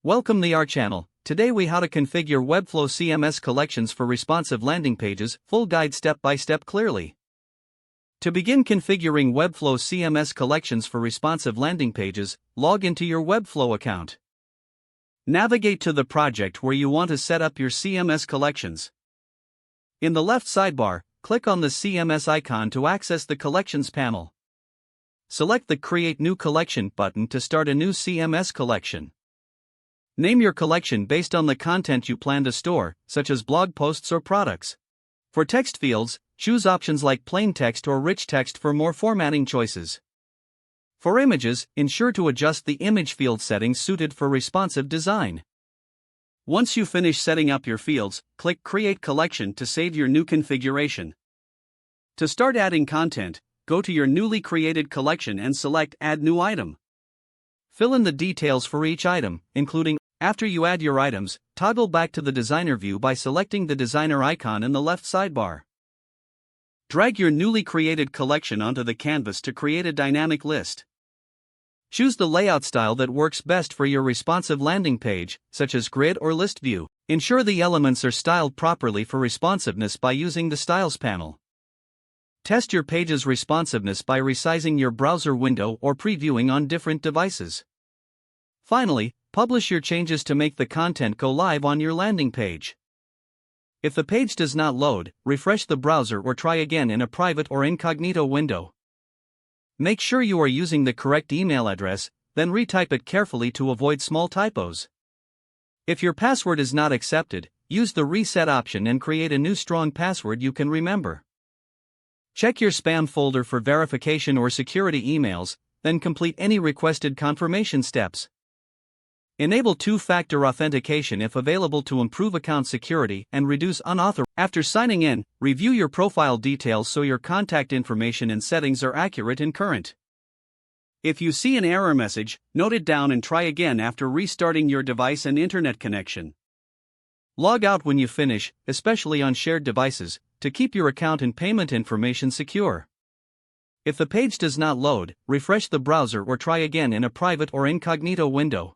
Welcome to our channel. Today we how to configure Webflow CMS collections for responsive landing pages, full guide step by step clearly. To begin configuring Webflow CMS collections for responsive landing pages, log into your Webflow account. Navigate to the project where you want to set up your CMS collections. In the left sidebar, click on the CMS icon to access the Collections panel. Select the Create New Collection button to start a new CMS collection. Name your collection based on the content you plan to store, such as blog posts or products. For text fields, choose options like plain text or rich text for more formatting choices. For images, ensure to adjust the image field settings suited for responsive design. Once you finish setting up your fields, click Create Collection to save your new configuration. To start adding content, go to your newly created collection and select Add New Item. Fill in the details for each item, including. After you add your items, toggle back to the designer view by selecting the designer icon in the left sidebar. Drag your newly created collection onto the canvas to create a dynamic list. Choose the layout style that works best for your responsive landing page, such as grid or list view. Ensure the elements are styled properly for responsiveness by using the Styles panel. Test your page's responsiveness by resizing your browser window or previewing on different devices. Finally, publish your changes to make the content go live on your landing page. If the page does not load, refresh the browser or try again in a private or incognito window. Make sure you are using the correct email address, then retype it carefully to avoid small typos. If your password is not accepted, use the reset option and create a new strong password you can remember. Check your spam folder for verification or security emails, then complete any requested confirmation steps. Enable two-factor authentication if available to improve account security and reduce unauthorized. After signing in, review your profile details so your contact information and settings are accurate and current. If you see an error message, note it down and try again after restarting your device and internet connection. Log out when you finish, especially on shared devices, to keep your account and payment information secure. If the page does not load, refresh the browser or try again in a private or incognito window.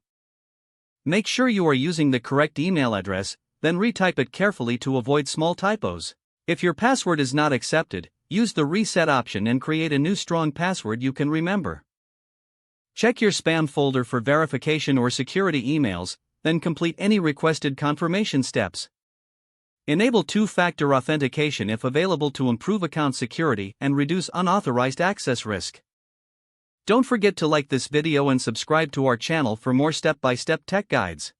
Make sure you are using the correct email address, then retype it carefully to avoid small typos. If your password is not accepted, use the reset option and create a new strong password you can remember. Check your spam folder for verification or security emails, then complete any requested confirmation steps. Enable two-factor authentication if available to improve account security and reduce unauthorized access risk. Don't forget to like this video and subscribe to our channel for more step-by-step tech guides.